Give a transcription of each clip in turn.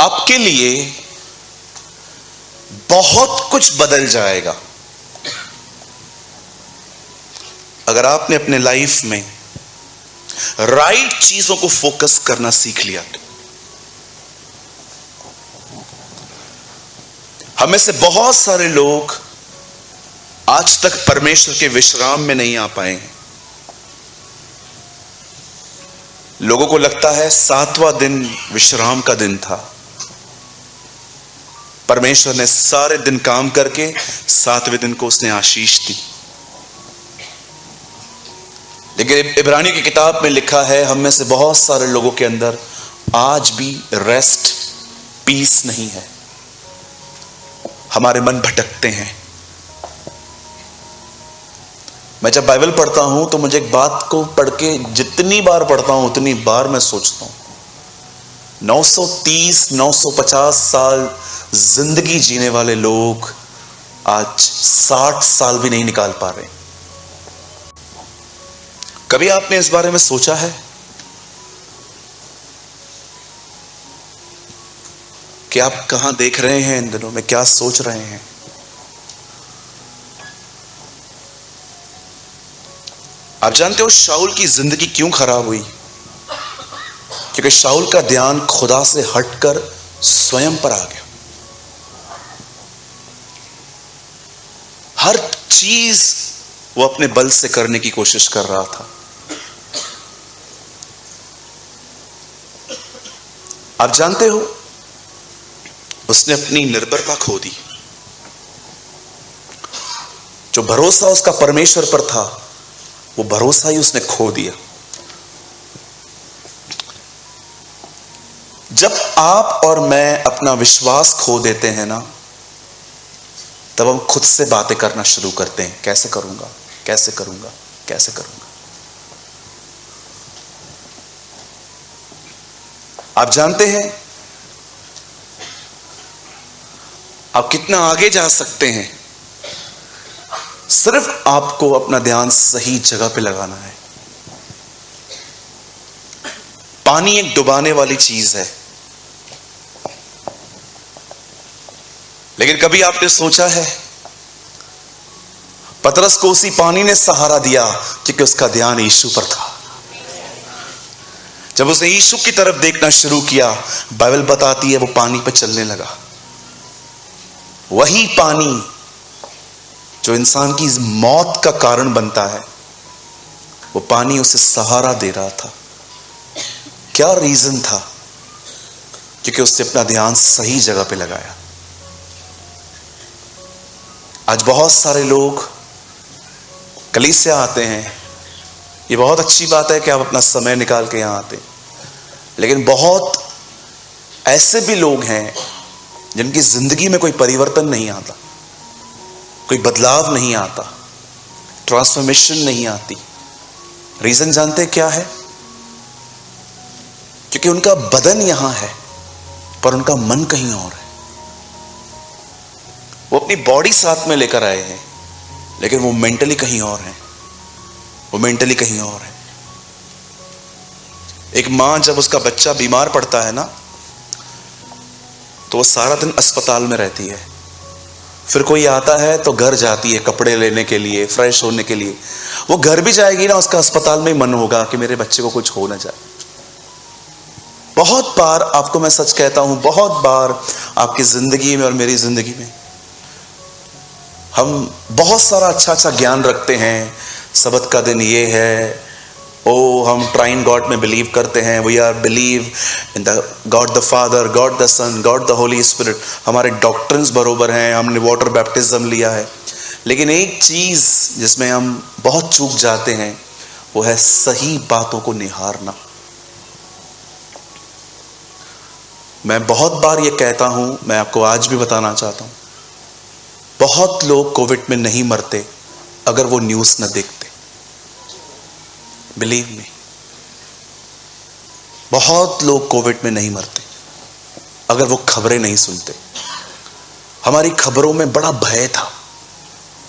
आपके लिए बहुत कुछ बदल जाएगा अगर आपने अपने लाइफ में राइट चीजों को फोकस करना सीख लिया तो। हमें से बहुत सारे लोग आज तक परमेश्वर के विश्राम में नहीं आ पाए हैं। लोगों को लगता है 7वां दिन विश्राम का दिन था। परमेश्वर ने सारे दिन काम करके 7वें दिन को उसने आशीष दी। लेकिन इब्रानी की किताब में लिखा है, हम में से बहुत सारे लोगों के अंदर आज भी रेस्ट, पीस नहीं है। हमारे मन भटकते हैं। मैं जब बाइबल पढ़ता हूं तो मुझे एक बात को पढ़ के जितनी बार पढ़ता हूं उतनी बार मैं सोचता हूं 930 950 साल जिंदगी जीने वाले लोग आज 60 साल भी नहीं निकाल पा रहे। कभी आपने इस बारे में सोचा है कि आप कहां देख रहे हैं इन दिनों में, क्या सोच रहे हैं? आप जानते हो शाऊल की जिंदगी क्यों खराब हुई? क्योंकि शाऊल का ध्यान खुदा से हटकर स्वयं पर आ गया। हर चीज वो अपने बल से करने की कोशिश कर रहा था। आप जानते हो उसने अपनी निर्भरता खो दी। जो भरोसा उसका परमेश्वर पर था वो भरोसा ही उसने खो दिया। जब आप और मैं अपना विश्वास खो देते हैं ना, तब हम खुद से बातें करना शुरू करते हैं, कैसे करूंगा, कैसे करूंगा, कैसे करूंगा। आप जानते हैं आप कितना आगे जा सकते हैं? सिर्फ आपको अपना ध्यान सही जगह पे लगाना है। पानी एक डुबाने वाली चीज है, लेकिन कभी आपने सोचा है पतरस को उसी पानी ने सहारा दिया क्योंकि उसका ध्यान यीशु पर था। जब उसने यीशु की तरफ देखना शुरू किया, बाइबल बताती है वो पानी पर चलने लगा। वही पानी जो इंसान की मौत का कारण बनता है, वो पानी उसे सहारा दे रहा था। क्या रीजन था? क्योंकि उसने अपना ध्यान सही जगह पे लगाया। आज बहुत सारे लोग कलीसिया आते हैं, ये बहुत अच्छी बात है कि आप अपना समय निकाल के यहां आते, लेकिन बहुत ऐसे भी लोग हैं जिनकी जिंदगी में कोई परिवर्तन नहीं आता, कोई बदलाव नहीं आता, ट्रांसफॉर्मेशन नहीं आती। रीजन जानते क्या है? क्योंकि उनका बदन यहां है पर उनका मन कहीं और है। वो अपनी बॉडी साथ में लेकर आए हैं, लेकिन वो मेंटली कहीं और है, वो मेंटली कहीं और है। एक मां जब उसका बच्चा बीमार पड़ता है ना, तो वो सारा दिन अस्पताल में रहती है। फिर कोई आता है तो घर जाती है कपड़े लेने के लिए, फ्रेश होने के लिए। वो घर भी जाएगी ना, उसका अस्पताल में ही मन होगा कि मेरे बच्चे को कुछ हो ना जाए। बहुत बार आपको मैं सच कहता हूं, बहुत बार आपकी जिंदगी में और मेरी जिंदगी में हम बहुत सारा अच्छा अच्छा ज्ञान रखते हैं। सबत का दिन ये है, हम ट्राइन गॉड में बिलीव करते हैं, we are believe in the God the Father, God the Son, God the Holy Spirit. हमारे डॉक्ट्रिन्स बरोबर हैं, हमने वाटर बैप्टिज्म लिया है। लेकिन एक चीज जिसमें हम बहुत चूक जाते हैं वो है सही बातों को निहारना। मैं बहुत बार ये कहता हूं, मैं आपको आज भी बताना चाहता हूं, बहुत लोग कोविड में नहीं मरते अगर वो न्यूज़ न देखते। बिलीव मी, बहुत लोग कोविड में नहीं मरते अगर वो खबरें नहीं सुनते। हमारी खबरों में बड़ा भय था।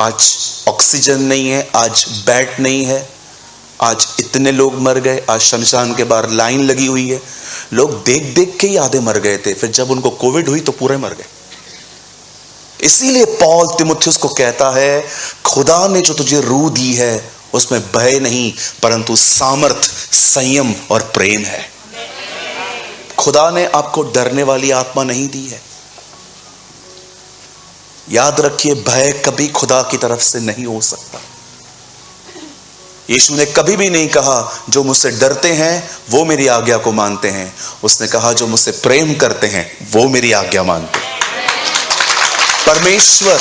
आज ऑक्सीजन नहीं है, आज बेड नहीं है, आज इतने लोग मर गए, आज शमशान के बाहर लाइन लगी हुई है। लोग देख देख के ही आधे मर गए थे, फिर जब उनको कोविड हुई तो पूरे मर गए। इसीलिए पौल तिमुथियुस को कहता है, खुदा ने जो तुझे रूह दी है उसमें भय नहीं परंतु सामर्थ, संयम और प्रेम है। खुदा ने आपको डरने वाली आत्मा नहीं दी है। याद रखिए, भय कभी खुदा की तरफ से नहीं हो सकता। यीशु ने कभी भी नहीं कहा जो मुझसे डरते हैं वो मेरी आज्ञा को मानते हैं। उसने कहा जो मुझसे प्रेम करते हैं वो मेरी आज्ञा मानते हैं। परमेश्वर,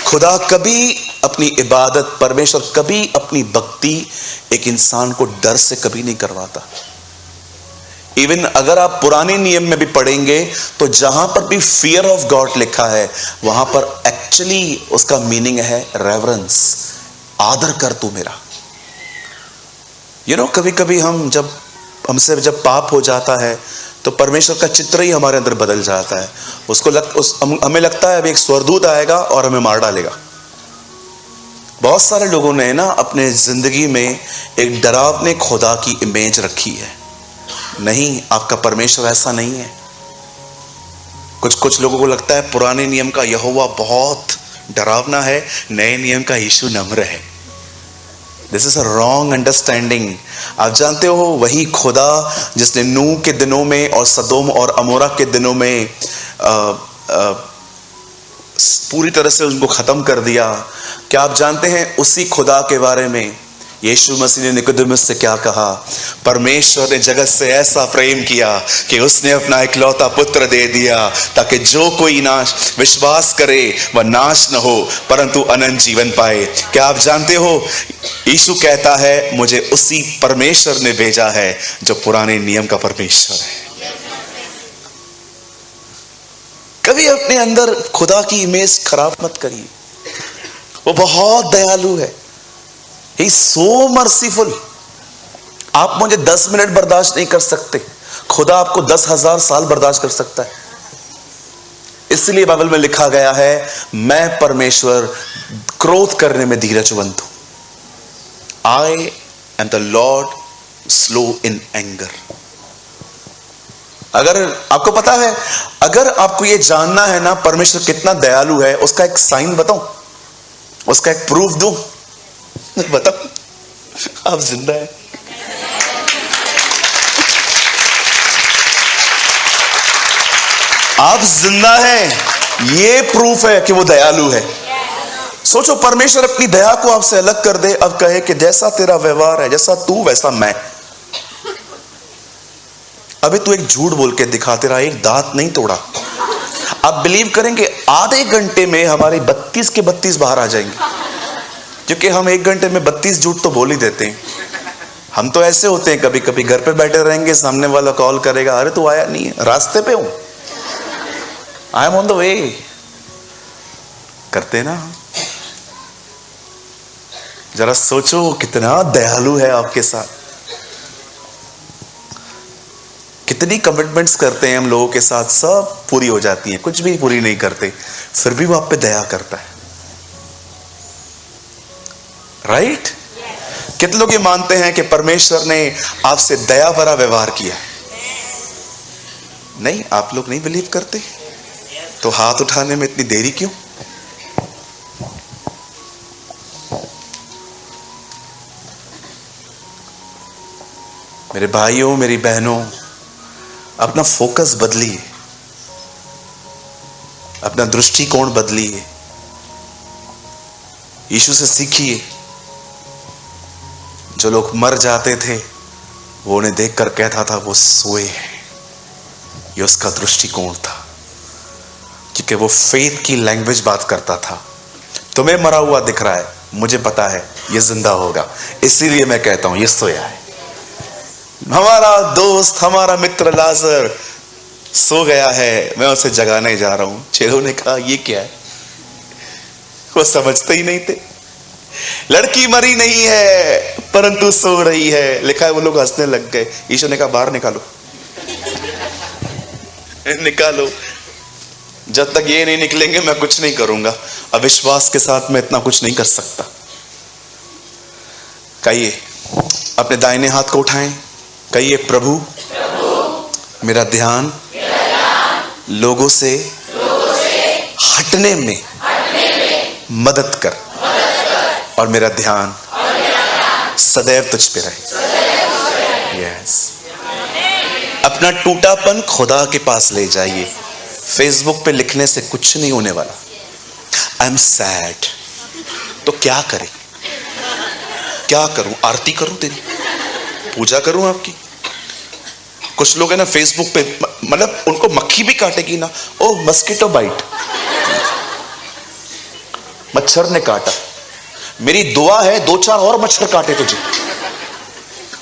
खुदा कभी अपनी इबादत, परमेश्वर कभी अपनी भक्ति एक इंसान को डर से कभी नहीं करवाता। इवन अगर आप पुराने नियम में भी पढ़ेंगे तो जहां पर भी फियर ऑफ गॉड लिखा है वहां पर एक्चुअली उसका मीनिंग है रेवरेंस, आदर कर तू मेरा। कभी कभी हमसे जब पाप हो जाता है तो परमेश्वर का चित्र ही हमारे अंदर बदल जाता है। हमें लगता है अभी एक स्वर्गदूत आएगा और हमें मार डालेगा। बहुत सारे लोगों ने ना अपने जिंदगी में एक डरावने खुदा की इमेज रखी है। नहीं, आपका परमेश्वर ऐसा नहीं है। कुछ लोगों को लगता है पुराने नियम का यहोवा बहुत डरावना है, नए नियम का यीशु नम्र है। This is a wrong understanding. आप जानते हो वही खुदा जिसने नूह के दिनों में और सदोम और अमोरा के दिनों में पूरी तरह से उनको खत्म कर दिया, क्या आप जानते हैं उसी खुदा के बारे में यीशु मसीह ने निकोदेमुस से क्या कहा? परमेश्वर ने जगत से ऐसा प्रेम किया कि उसने अपना इकलौता पुत्र दे दिया ताकि जो कोई विश्वास करे वह नाश न हो परंतु अनंत जीवन पाए। क्या आप जानते हो यीशु कहता है मुझे उसी परमेश्वर ने भेजा है जो पुराने नियम का परमेश्वर है। कभी अपने अंदर खुदा की इमेज खराब मत करिए। वो बहुत दयालु है। He is so merciful। आप मुझे 10 मिनट बर्दाश्त नहीं कर सकते, खुदा आपको 10,000 साल बर्दाश्त कर सकता है। इसलिए बाइबल में लिखा गया है मैं परमेश्वर क्रोध करने में धीरजवंत हूं। I am the Lord slow in anger। अगर आपको पता है, अगर आपको यह जानना है ना परमेश्वर कितना दयालु है, उसका एक साइन बताऊं, उसका एक प्रूफ दूं? बताओ, आप जिंदा है। आप जिंदा हैं, ये प्रूफ है कि वो दयालु है। सोचो, परमेश्वर अपनी दया को आपसे अलग कर दे, अब कहे कि जैसा तेरा व्यवहार है, जैसा तू वैसा मैं। अभी तू एक झूठ बोल के दिखा, तेरा एक दांत नहीं तोड़ा। आप बिलीव करेंगे आधे घंटे में हमारे 32 के 32 बाहर आ जाएंगे, क्योंकि हम 1 घंटे में 32 झूठ तो बोल ही देते हैं। हम तो ऐसे होते हैं, कभी कभी घर पे बैठे रहेंगे, सामने वाला कॉल करेगा, अरे तू आया नहीं है, रास्ते पे हूं, I am on the way, करते ना। जरा सोचो कितना दयालु है आपके साथ। कितनी कमिटमेंट्स करते हैं हम लोगों के साथ, सब पूरी हो जाती हैं, कुछ भी पूरी नहीं करते, फिर भी वो आप पे दया करता है। राइट? कितने लोग ये मानते हैं कि परमेश्वर ने आपसे दया भरा व्यवहार किया? नहीं, आप लोग नहीं बिलीव करते, तो हाथ उठाने में इतनी देरी क्यों? मेरे भाइयों, मेरी बहनों, अपना फोकस बदलिए, अपना दृष्टिकोण बदलिए, यीशु से सीखिए। जो लोग मर जाते थे वो उन्हें देखकर कहता था वो सोए हैं, ये उसका दृष्टिकोण था, क्योंकि वो फेथ की लैंग्वेज बात करता था। तुम्हें मरा हुआ दिख रहा है, मुझे पता है ये जिंदा होगा, इसीलिए मैं कहता हूं ये सोया है। हमारा दोस्त, हमारा मित्र लाजर सो गया है, मैं उसे जगाने जा रहा हूं। चेलों ने कहा ये क्या है? वो समझते ही नहीं थे। लड़की मरी नहीं है परंतु सो रही है, लिखा है। वो लोग हंसने लग गए। यीशु ने कहा बाहर निकालो, निकालो, जब तक ये नहीं निकलेंगे मैं कुछ नहीं करूंगा। अविश्वास के साथ मैं इतना कुछ नहीं कर सकता। कहिए, अपने दाहिने हाथ को उठाएं, कहिए, प्रभु मेरा ध्यान लोगों से हटने में मदद कर और मेरा ध्यान सदैव तुझ पे रहे। यस। अपना टूटापन खुदा के पास ले जाइए। फेसबुक पे लिखने से कुछ नहीं होने वाला। I am sad. तो क्या करें? क्या करूं? आरती करूं तेरी? पूजा करूं आपकी? कुछ लोग है ना फेसबुक पे, मतलब उनको मक्खी भी काटेगी ना, ओ मस्कीटो बाइट, मच्छर ने काटा, मेरी दुआ है 2-4 और मच्छर काटे तुझे।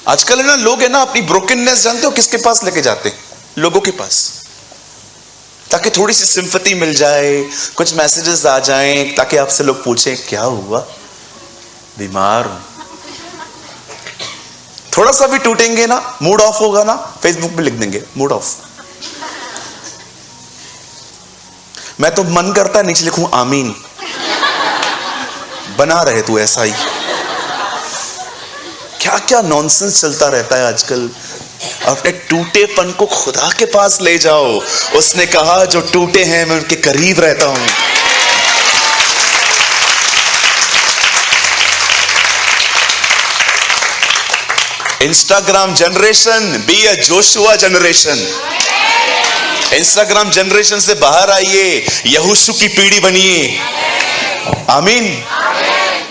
आजकल है ना लोग है ना अपनी ब्रोकननेस जानते हो किसके पास लेके जाते हैं? लोगों के पास, ताकि थोड़ी सी सिंपैथी मिल जाए, कुछ मैसेजेस आ जाएं, ताकि आपसे लोग पूछें क्या हुआ, बीमार हूं। थोड़ा सा भी टूटेंगे ना, मूड ऑफ होगा ना, फेसबुक पे लिख देंगे मूड ऑफ। मैं तो मन करता है नीचे लिखूं आमीन, बना रहे तू ऐसा ही। क्या क्या नॉनसेंस चलता रहता है आजकल। अपने टूटेपन को खुदा के पास ले जाओ। उसने कहा जो टूटे हैं मैं उनके करीब रहता हूं। Instagram generation be a Joshua generation. Instagram generation से बाहर आइए, यहोशू की पीढ़ी बनिए। आमीन।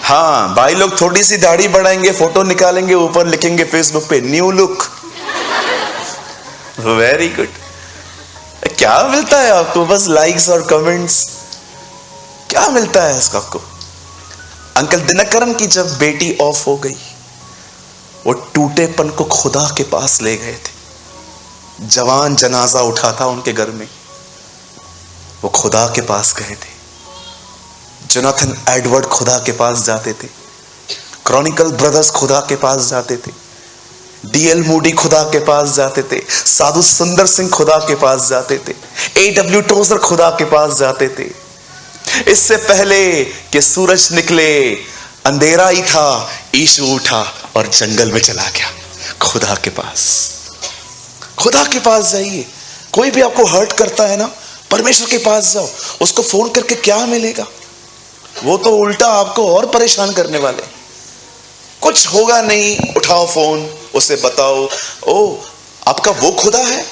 हाँ, भाई लोग थोड़ी सी दाढ़ी बढ़ाएंगे, फोटो निकालेंगे, ऊपर लिखेंगे फेसबुक पे न्यू लुक। Very good. क्या मिलता है आपको? बस लाइक्स और कमेंट्स। क्या मिलता है इसका आपको? अंकल दिनकरन की जब बेटी ऑफ हो गई, वो टूटेपन को खुदा के पास ले गए थे। जवान जनाजा उठा था उनके घर में, वो खुदा के पास गए थे। जोनाथन एडवर्ड खुदा के पास जाते थे, क्रॉनिकल ब्रदर्स खुदा के पास जाते थे, डीएल मूडी खुदा के पास जाते थे, साधु सुंदर सिंह खुदा के पास जाते थे, एडब्ल्यू टोजर खुदा के पास जाते थे। इससे पहले कि सूरज निकले अंधेरा ही था, यीशु उठा और जंगल में चला गया खुदा के पास। खुदा के पास जाइए। कोई भी आपको हर्ट करता है ना, परमेश्वर के पास जाओ। उसको फोन करके क्या मिलेगा? वो तो उल्टा आपको और परेशान करने वाले। कुछ होगा नहीं, उठाओ फोन, उसे बताओ, ओ आपका वो खुदा है।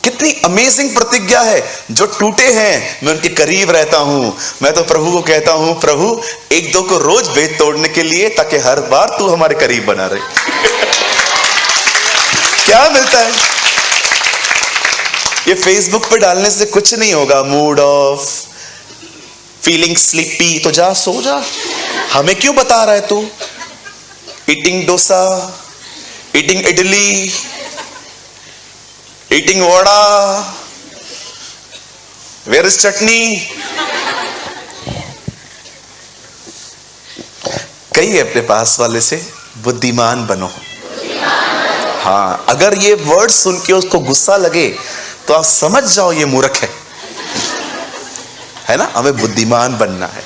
कितनी अमेजिंग प्रतिज्ञा है, जो टूटे हैं मैं उनके करीब रहता हूं। मैं तो प्रभु को कहता हूं, प्रभु 1-2 को रोज भेद तोड़ने के लिए, ताकि हर बार तू हमारे करीब बना रहे। क्या मिलता है? ये फेसबुक पे डालने से कुछ नहीं होगा। मूड ऑफ, फीलिंग स्लीपी, तो जा सो जा। हमें क्यों बता रहा है तू? Eating dosa, eating idli, eating vada, where is chutney. कहिए अपने पास वाले से, बुद्धिमान बनो। हाँ, अगर ये वर्ड सुन के उसको गुस्सा लगे तो आप समझ जाओ ये मूर्ख है ना। हमें बुद्धिमान बनना है।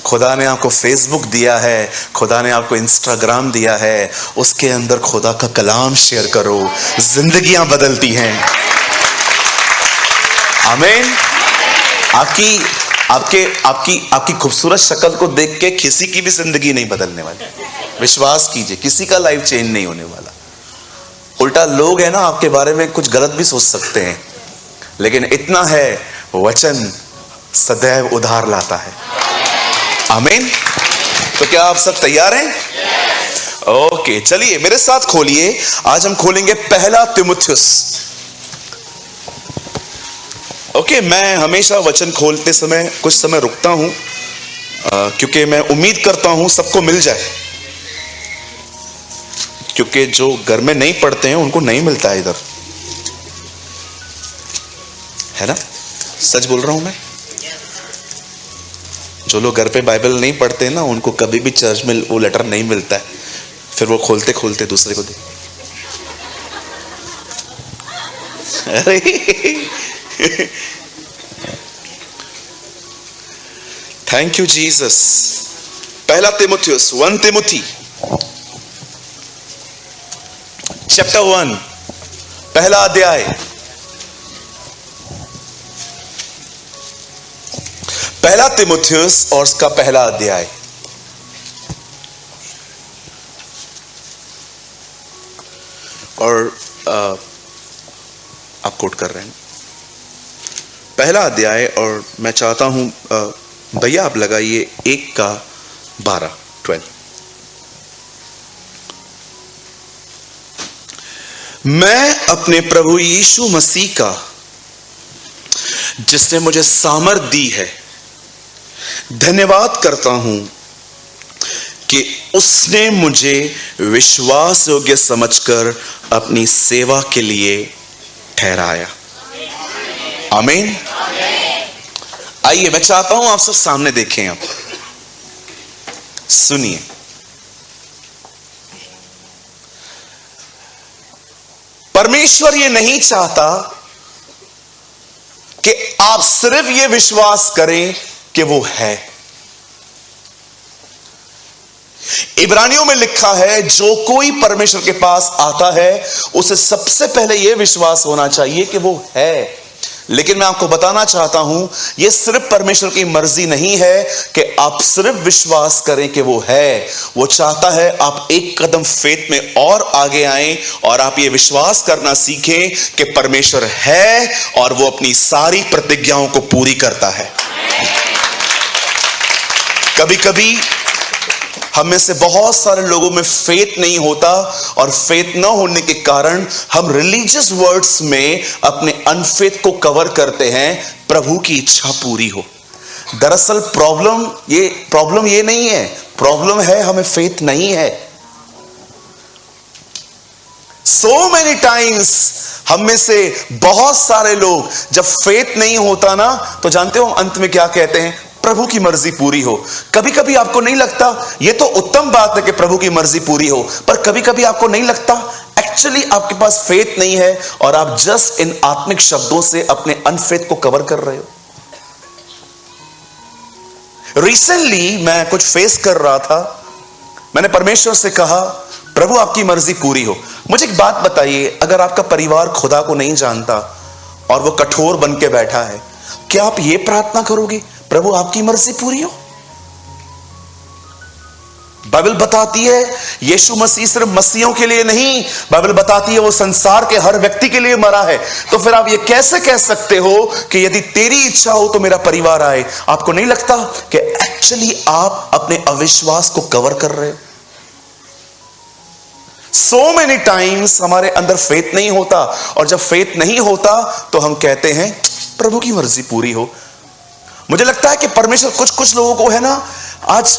खुदा ने आपको फेसबुक दिया है, खुदा ने आपको इंस्टाग्राम दिया है, उसके अंदर खुदा का कलाम शेयर करो। जिंदगियां बदलती हैं। आमीन। आपकी आपके आपकी आपकी खूबसूरत शक्ल को देख के किसी की भी जिंदगी नहीं बदलने वाली। विश्वास कीजिए, किसी का लाइफ चेंज नहीं होने वाला। उल्टा लोग है ना आपके बारे में कुछ गलत भी सोच सकते हैं, लेकिन इतना है, वचन सदैव उधार लाता है। आमीन। तो क्या आप सब तैयार हैं? ओके, चलिए मेरे साथ खोलिए। आज हम खोलेंगे पहला तीमुथियुस। ओके, मैं हमेशा वचन खोलते समय कुछ समय रुकता हूं, क्योंकि मैं उम्मीद करता हूं सबको मिल जाए, क्योंकि जो घर में नहीं पढ़ते हैं उनको नहीं मिलता है इधर, है ना। सच बोल रहा हूं मैं। जो लोग घर पे बाइबल नहीं पढ़ते ना, उनको कभी भी चर्च में वो लेटर नहीं मिलता है, फिर वो खोलते खोलते दूसरे को दे। अरे थैंक यू जीसस। पहला तीमुथियुस, 1 तीमुथी चैप्टर 1, पहला अध्याय। पहला तीमुथियुस और उसका पहला अध्याय। और आप कोट कर रहे हैं पहला अध्याय, और मैं चाहता हूं भैया आप लगाइए 1:12। मैं अपने प्रभु यीशु मसीह का, जिसने मुझे सामर्थ दी है, धन्यवाद करता हूं कि उसने मुझे विश्वास योग्य समझकर अपनी सेवा के लिए ठहराया। आमीन। आइए, मैं चाहता हूं आप सब सामने देखें, आप सुनिए। परमेश्वर ये नहीं चाहता कि आप सिर्फ ये विश्वास करें कि वो है। इब्रानियों में लिखा है, जो कोई परमेश्वर के पास आता है उसे सबसे पहले यह विश्वास होना चाहिए कि वो है। लेकिन मैं आपको बताना चाहता हूं, यह सिर्फ परमेश्वर की मर्जी नहीं है कि आप सिर्फ विश्वास करें कि वो है। वो चाहता है आप एक कदम फेथ में और आगे आएं और आप ये विश्वास करना सीखें कि परमेश्वर है और वो अपनी सारी प्रतिज्ञाओं को पूरी करता है। कभी कभी हम में से बहुत सारे लोगों में फेथ नहीं होता, और फेथ ना होने के कारण हम रिलीजियस वर्ड्स में अपने अनफेथ को कवर करते हैं, प्रभु की इच्छा पूरी हो। दरअसल प्रॉब्लम ये नहीं है, प्रॉब्लम है हमें फेथ नहीं है। सो मेनी टाइम्स हम में से बहुत सारे लोग जब फेथ नहीं होता ना, तो जानते हो अंत में क्या कहते हैं? प्रभु की मर्जी पूरी हो। कभी कभी आपको नहीं लगता, यह तो उत्तम बात है कि प्रभु की मर्जी पूरी हो, पर कभी कभी आपको नहीं लगता एक्चुअली आपके पास फेथ नहीं है और आप जस्ट इन आत्मिक शब्दों से अपने अनफेथ को कवर कर रहे हो। रिसेंटली मैं कुछ फेस कर रहा था, मैंने परमेश्वर से कहा, प्रभु आपकी मर्जी पूरी हो। मुझे एक बात बताइए, अगर आपका परिवार खुदा को नहीं जानता और वो कठोर बन के बैठा है, क्या आप ये प्रार्थना करोगे, प्रभु आपकी मर्जी पूरी हो? बाइबल बताती है यीशु मसीह सिर्फ मसीहों के लिए नहीं, बाइबल बताती है वो संसार के हर व्यक्ति के लिए मरा है। तो फिर आप ये कैसे कह सकते हो कि यदि तेरी इच्छा हो तो मेरा परिवार आए? आपको नहीं लगता कि एक्चुअली आप अपने अविश्वास को कवर कर रहे हो? सो मेनी टाइम्स हमारे अंदर फेथ नहीं होता, और जब फेथ नहीं होता तो हम कहते हैं प्रभु की मर्जी पूरी हो। मुझे लगता है कि परमेश्वर कुछ लोगों को है ना आज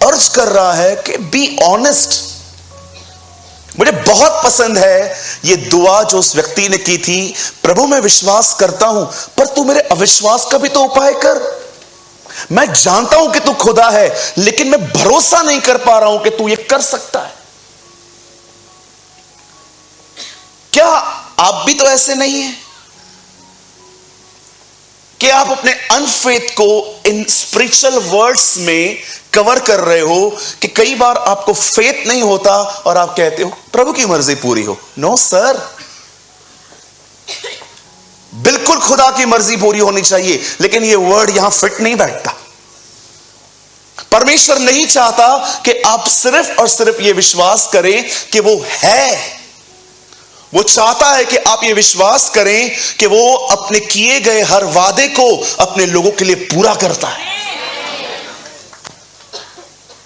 अर्ज कर रहा है कि बी ऑनेस्ट। मुझे बहुत पसंद है ये दुआ जो उस व्यक्ति ने की थी, प्रभु मैं विश्वास करता हूं पर तू मेरे अविश्वास का भी तो उपाय कर। मैं जानता हूं कि तू खुदा है, लेकिन मैं भरोसा नहीं कर पा रहा हूं कि तू ये कर सकता है। क्या आप भी तो ऐसे नहीं है कि आप अपने अनफेथ को इन स्पिरिचुअल वर्ड्स में कवर कर रहे हो कि कई बार आपको फेथ नहीं होता और आप कहते हो प्रभु की मर्जी पूरी हो? नो सर, बिल्कुल खुदा की मर्जी पूरी होनी चाहिए, लेकिन यह वर्ड यहां फिट नहीं बैठता। परमेश्वर नहीं चाहता कि आप सिर्फ और सिर्फ यह विश्वास करें कि वो है। वो चाहता है कि आप ये विश्वास करें कि वो अपने किए गए हर वादे को अपने लोगों के लिए पूरा करता है।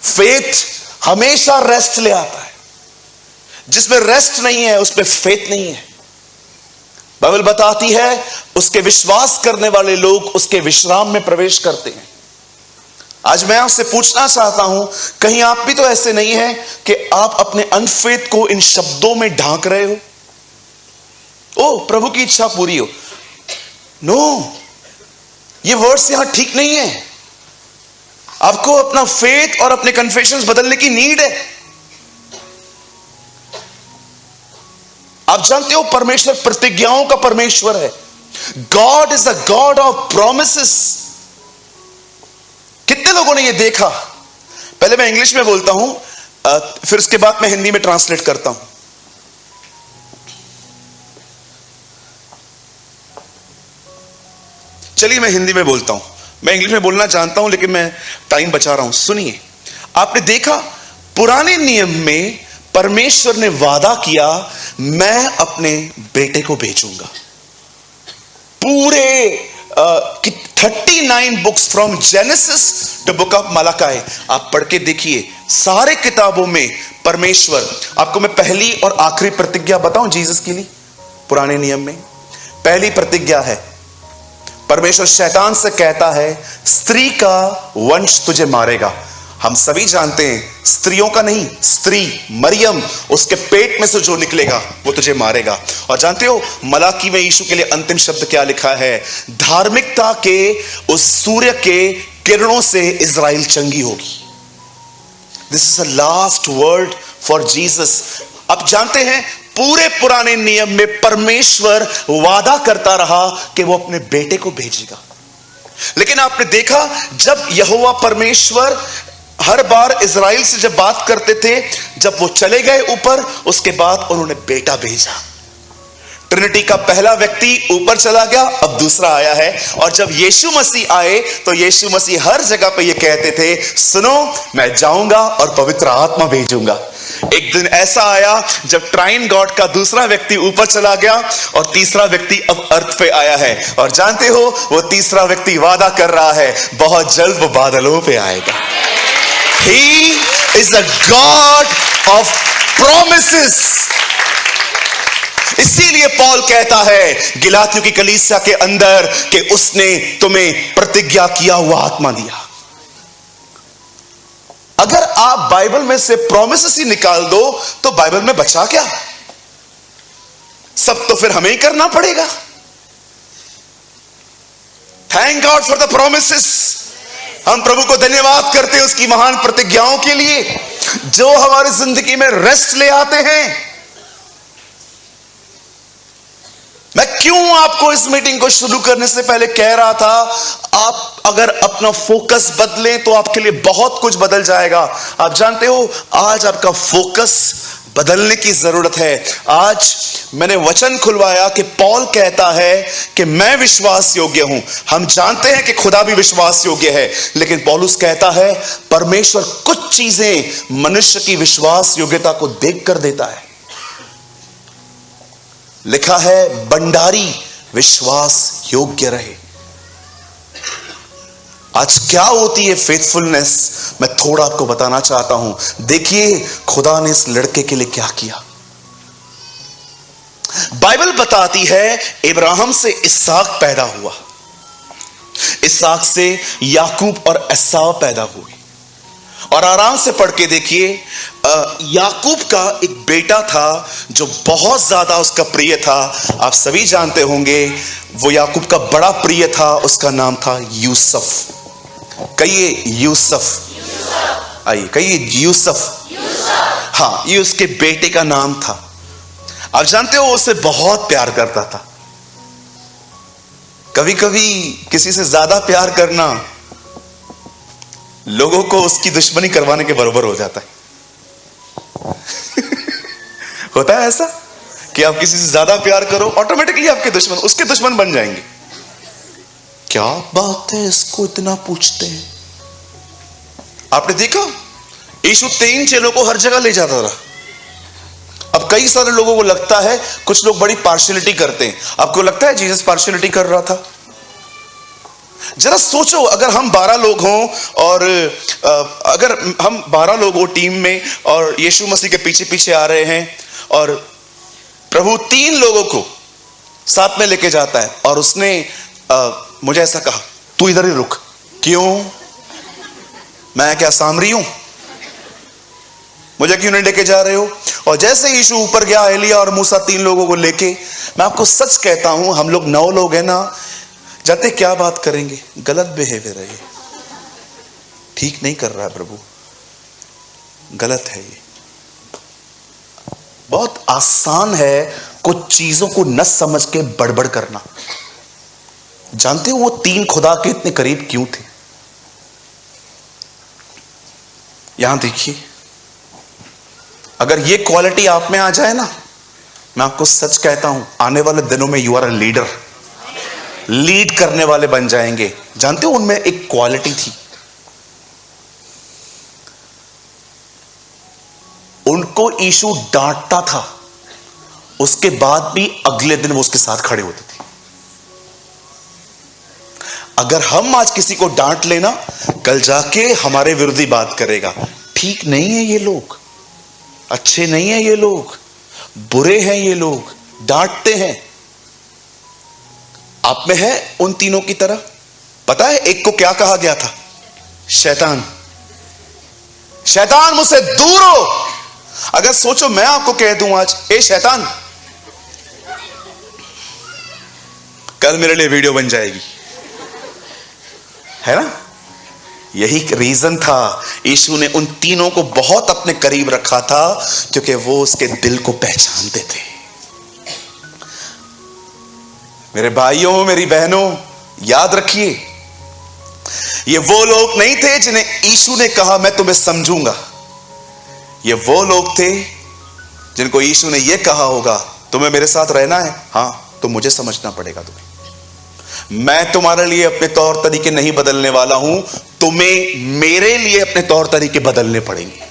फेथ हमेशा रेस्ट ले आता है, जिसमें रेस्ट नहीं है उस पर फेथ नहीं है। बाइबल बताती है उसके विश्वास करने वाले लोग उसके विश्राम में प्रवेश करते हैं। आज मैं आपसे पूछना चाहता हूं, कहीं आप भी तो ऐसे नहीं है कि आप अपने अनफेथ को इन शब्दों में ढांक रहे हो? ओ प्रभु की इच्छा पूरी हो। नो, ये वर्ड्स यहां ठीक नहीं है। आपको अपना फेथ और अपने कन्फेशंस बदलने की नीड है। आप जानते हो परमेश्वर प्रतिज्ञाओं का परमेश्वर है। God is a God of promises. कितने लोगों ने यह देखा? पहले मैं इंग्लिश में बोलता हूं। फिर उसके बाद मैं हिंदी में ट्रांसलेट करता हूं। चलिए मैं हिंदी में बोलता हूं। मैं इंग्लिश में बोलना जानता हूं लेकिन मैं टाइम बचा रहा हूं। सुनिए, आपने देखा पुराने नियम में परमेश्वर ने वादा किया, मैं अपने बेटे को भेजूंगा। पूरे 39 books from Genesis to book of Malachi आप पढ़ के देखिए। सारे किताबों में परमेश्वर, आपको मैं पहली और आखिरी प्रतिज्ञा बताऊं जीसस के लिए। पुराने नियम में पहली प्रतिज्ञा है, परमेश्वर शैतान से कहता है, स्त्री का वंश तुझे मारेगा। हम सभी जानते हैं स्त्रियों का नहीं, स्त्री मरियम, उसके पेट में से जो निकलेगा वो तुझे मारेगा। और जानते हो मलाकी में यीशु के लिए अंतिम शब्द क्या लिखा है? धार्मिकता के उस सूर्य के किरणों से इजराइल चंगी होगी। This is the last word for Jesus. अब जानते हैं पूरे पुराने नियम में परमेश्वर वादा करता रहा कि वो अपने बेटे को भेजेगा। लेकिन आपने देखा जब यहोवा परमेश्वर हर बार इजराइल से जब बात करते थे, जब वो चले गए ऊपर, उसके बाद उन्होंने बेटा भेजा। ट्रिनिटी का पहला व्यक्ति ऊपर चला गया, अब दूसरा आया है। और जब यीशु मसीह आए तो यीशु मसीह हर जगह पे ये कहते थे, सुनो मैं जाऊंगा और पवित्र आत्मा भेजूंगा। एक दिन ऐसा आया जब ट्राइन गॉड का दूसरा व्यक्ति ऊपर चला गया और तीसरा व्यक्ति अब अर्थ पे आया है। और जानते हो वो तीसरा व्यक्ति वादा कर रहा है, बहुत जल्द वो बादलों पे आएगा। He is a God of promises। इसीलिए पौल कहता है गलातियों की कलीसिया के अंदर कि उसने तुम्हें प्रतिज्ञा किया हुआ आत्मा दिया। अगर आप बाइबल में से प्रोमिसेस ही निकाल दो तो बाइबल में बचा क्या? सब तो फिर हमें ही करना पड़ेगा। Thank God for the promises. हम प्रभु को धन्यवाद करते हैं उसकी महान प्रतिज्ञाओं के लिए जो हमारी जिंदगी में रेस्ट ले आते हैं। मैं क्यों आपको इस मीटिंग को शुरू करने से पहले कह रहा था, आप अगर अपना फोकस बदलें तो आपके लिए बहुत कुछ बदल जाएगा। आप जानते हो आज आपका फोकस बदलने की जरूरत है। आज मैंने वचन खुलवाया कि पौल कहता है कि मैं विश्वास योग्य हूं। हम जानते हैं कि खुदा भी विश्वास योग्य है, लेकिन पौलुस कहता है परमेश्वर कुछ चीजें मनुष्य की विश्वास योग्यता को देखकर देता है। लिखा है भंडारी विश्वास योग्य रहे। आज क्या होती है फेथफुलनेस, मैं थोड़ा आपको बताना चाहता हूं। देखिए खुदा ने इस लड़के के लिए क्या किया। बाइबल बताती है इब्राहिम से इसहाक पैदा हुआ, इसहाक से याकूब और एसाव पैदा हुए। और आराम से पढ़ के देखिए, याकूब का एक बेटा था जो बहुत ज्यादा उसका प्रिय था। आप सभी जानते होंगे वो याकूब का बड़ा प्रिय था, उसका नाम था यूसुफ। कहिए यूसुफ। आइए कहिए यूसुफ। हाँ, ये उसके बेटे का नाम था। आप जानते हो उसे बहुत प्यार करता था। कभी कभी किसी से ज्यादा प्यार करना लोगों को उसकी दुश्मनी करवाने के बराबर हो जाता है। होता है ऐसा कि आप किसी से ज्यादा प्यार करो, ऑटोमेटिकली आपके दुश्मन उसके दुश्मन बन जाएंगे। क्या बात है, इसको इतना पूछते हैं। आपने देखा यीशु 3 चेलों को हर जगह ले जाता रहा। अब कई सारे लोगों को लगता है, कुछ लोग बड़ी पार्शियलिटी करते हैं। आपको लगता है जीसस पार्शियलिटी कर रहा था? जरा सोचो, अगर हम 12 लोग हों और अगर हम 12 लोग हो टीम में और यीशु मसीह के पीछे पीछे आ रहे हैं और प्रभु 3 लोगों को साथ में लेके जाता है और उसने मुझे ऐसा कहा, तू इधर ही रुक। क्यों? मैं क्या सामरी हूं? मुझे क्यों नहीं लेके जा रहे हो? और जैसे यीशु ऊपर गया, एलिया और मूसा 3 लोगों को लेके, मैं आपको सच कहता हूं, हम लोग 9 लोग हैं ना, जाते क्या बात करेंगे? गलत बिहेवियर है ये, ठीक नहीं कर रहा है प्रभु, गलत है ये। बहुत आसान है कुछ चीजों को न समझ के बड़बड़ करना। जानते हो वो 3 खुदा के इतने करीब क्यों थे? यहां देखिए, अगर ये क्वालिटी आप में आ जाए ना, मैं आपको सच कहता हूं, आने वाले दिनों में you are a leader, lead करने वाले बन जाएंगे। जानते हो उनमें एक क्वालिटी थी, उनको यीशु डांटता था, उसके बाद भी अगले दिन वो उसके साथ खड़े होते थे। अगर हम आज किसी को डांट लेना, कल जाके हमारे विरोधी बात करेगा, ठीक नहीं है ये लोग, अच्छे नहीं है ये लोग, बुरे हैं ये लोग, डांटते हैं। आप में है उन तीनों की तरह? पता है एक को क्या कहा गया था? शैतान, शैतान मुझसे दूर हो। अगर सोचो मैं आपको कह दूं आज, ए शैतान, कल मेरे लिए वीडियो बन जाएगी, है ना? यही रीजन था, यीशु ने उन तीनों को बहुत अपने करीब रखा था, क्योंकि वो उसके दिल को पहचानते थे। मेरे भाइयों, मेरी बहनों, याद रखिए, ये वो लोग नहीं थे जिन्हें यीशु ने कहा मैं तुम्हें समझूंगा। ये वो लोग थे जिनको यीशु ने यह कहा होगा, तुम्हें मेरे साथ रहना है, हां तो मुझे समझना पड़ेगा तुम्हें। मैं तुम्हारे लिए अपने तौर तरीके नहीं बदलने वाला हूं, तुम्हें मेरे लिए अपने तौर तरीके बदलने पड़ेंगे।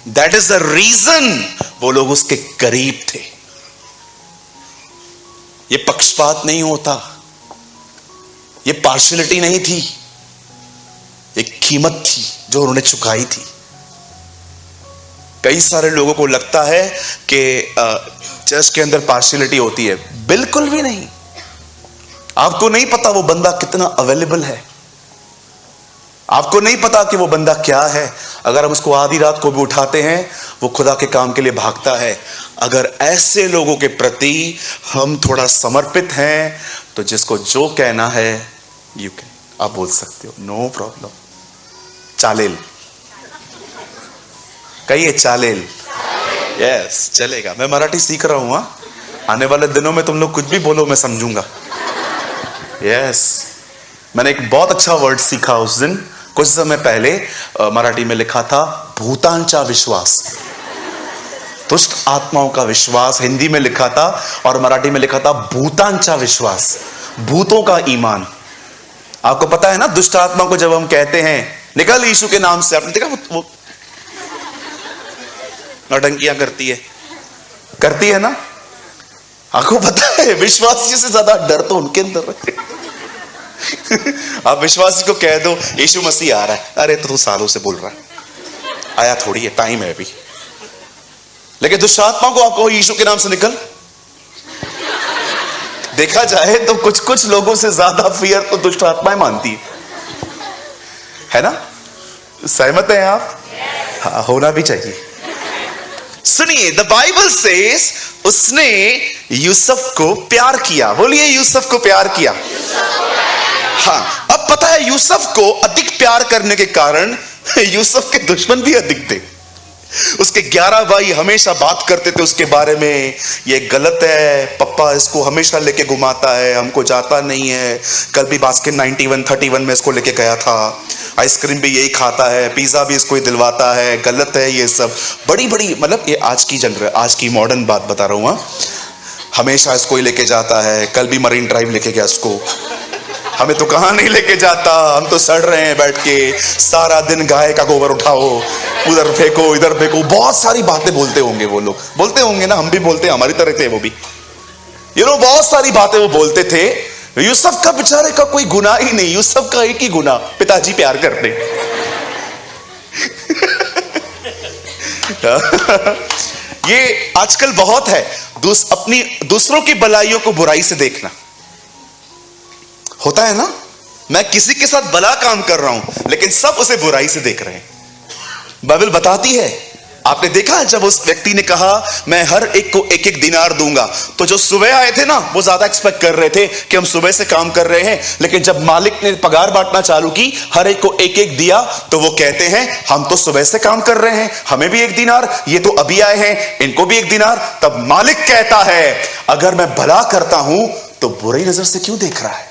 दैट इज द रीजन वो लोग उसके करीब थे। ये पक्षपात नहीं होता, ये पार्शियलिटी नहीं थी, एक कीमत थी जो उन्होंने चुकाई थी। कई सारे लोगों को लगता है कि चर्च के अंदर पार्शियलिटी होती है, बिल्कुल भी नहीं। आपको नहीं पता वो बंदा कितना अवेलेबल है, आपको नहीं पता कि वो बंदा क्या है। अगर हम उसको आधी रात को भी उठाते हैं, वो खुदा के काम के लिए भागता है। अगर ऐसे लोगों के प्रति हम थोड़ा समर्पित हैं, तो जिसको जो कहना है यू कैन, आप बोल सकते हो, नो प्रॉब्लम। चालेल कहिए, चालेल, यस चलेगा। मैं मराठी सीख रहा हूं, आने वाले दिनों में तुम लोग कुछ भी बोलो मैं समझूंगा। यस, मैंने एक बहुत अच्छा वर्ड सीखा उस दिन, कुछ समय पहले। मराठी में लिखा था भूतांचा विश्वास, दुष्ट आत्माओं का विश्वास हिंदी में लिखा था, और मराठी में लिखा था भूतांचा विश्वास, भूतों का ईमान। आपको पता है ना, दुष्ट आत्मा को जब हम कहते हैं निकल यीशु के नाम से, आपने देखा वो नौटंकियां करती है ना। आपको पता है विश्वासी से ज्यादा डर तो उनके अंदर है। आप विश्वासी को कह दो यीशु मसीह आ रहा है, अरे तो तू सालों से बोल रहा है, आया थोड़ी है, टाइम है अभी। लेकिन दुष्ट आत्मा को आप कहो यीशु के नाम से निकल, देखा जाए तो कुछ कुछ लोगों से ज्यादा फियर तो दुष्ट आत्माएं मानती है ना। सहमत हैं आप? हाँ, होना भी चाहिए। सुनिए, द बाइबल सेज उसने यूसुफ को प्यार किया। बोलिए, यूसुफ को प्यार किया। हाँ, अब पता है यूसुफ को अधिक प्यार करने के कारण यूसुफ के दुश्मन भी अधिक थे। उसके 11 भाई हमेशा बात करते थे उसके बारे में, ये गलत है, पप्पा इसको हमेशा लेके घुमाता है, हमको जाता नहीं है। कल भी बास्केट 91-31 में इसको लेके गया था, आइसक्रीम भी यही खाता है, पिज्जा भी इसको ही दिलवाता है, गलत है ये सब। बड़ी बड़ी, मतलब ये आज की मॉडर्न बात बता रहा हूँ। हमेशा इसको ही लेके जाता है, कल भी मरीन ड्राइव लेके गया इसको। हमें तो कहां नहीं लेके जाता, हम तो सड़ रहे हैं बैठ के, सारा दिन गाय का गोबर उठाओ, उधर फेंको इधर फेंको, बहुत सारी बातें बोलते होंगे वो लोग, बोलते होंगे ना, हम भी बोलते हैं, हमारी तरह थे वो भी, बहुत सारी बातें वो बोलते थे। यूसुफ का बेचारे का कोई गुनाह ही नहीं, यूसुफ का एक ही गुनाह, पिताजी प्यार करते। ये आजकल बहुत है, अपनी दूसरों की भलाइयों को बुराई से देखना होता है ना। मैं किसी के साथ भला काम कर रहा हूं, लेकिन सब उसे बुराई से देख रहे हैं। बाइबल बताती है, आपने देखा जब उस व्यक्ति ने कहा मैं हर एक को एक एक दिनार दूंगा, तो जो सुबह आए थे ना वो ज्यादा एक्सपेक्ट कर रहे थे कि हम सुबह से काम कर रहे हैं, लेकिन जब मालिक ने पगार बांटना चालू की, हर एक को एक एक दिया, तो वो कहते हैं हम तो सुबह से काम कर रहे हैं, हमें भी 1 दिनार, ये तो अभी आए हैं इनको भी 1 दिनार। तब मालिक कहता है अगर मैं भला करता हूं तो बुरी नजर से क्यों देख रहा है?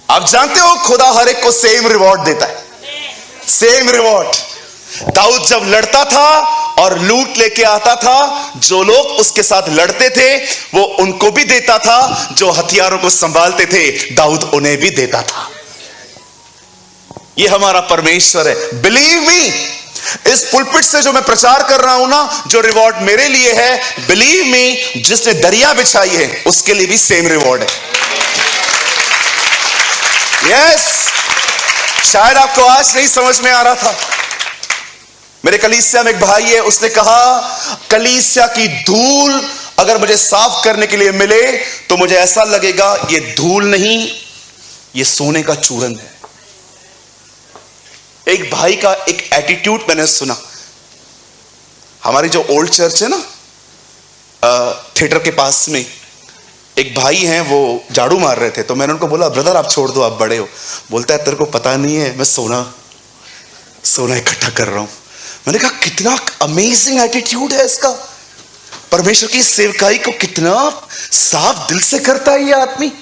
आप जानते हो खुदा हर एक को सेम रिवॉर्ड देता है। Same reward. दाऊद जब लड़ता था और लूट लेके आता था, जो लोग उसके साथ लड़ते थे वो उनको भी देता था, जो हथियारों को संभालते थे दाऊद उन्हें भी देता था। ये हमारा परमेश्वर है। बिलीव मी, इस पुलपिट से जो मैं प्रचार कर रहा हूं ना, जो रिवॉर्ड मेरे लिए है, बिलीव मी, जिसने दरिया बिछाई है उसके लिए भी सेम रिवॉर्ड है। यस, शायद आपको आज नहीं समझ में आ रहा था। मेरे कलीसिया में एक भाई है, उसने कहा कलीसिया की धूल अगर मुझे साफ करने के लिए मिले तो मुझे ऐसा लगेगा ये धूल नहीं, ये सोने का चूरन है। एक भाई का एक एटीट्यूड मैंने सुना। हमारी जो ओल्ड चर्च है ना, थिएटर के पास में एक भाई हैं, वो झाड़ू मार रहे थे, तो मैंने उनको बोला ब्रदर आप छोड़ दो, आप बड़े हो। बोलता है तेरे को पता नहीं है मैं सोना इकट्ठा कर रहा हूं। मैंने कहा कितना अमेजिंग एटीट्यूड है इसका, परमेश्वर की सेवकाई को कितना साफ दिल से करता है ये आदमी।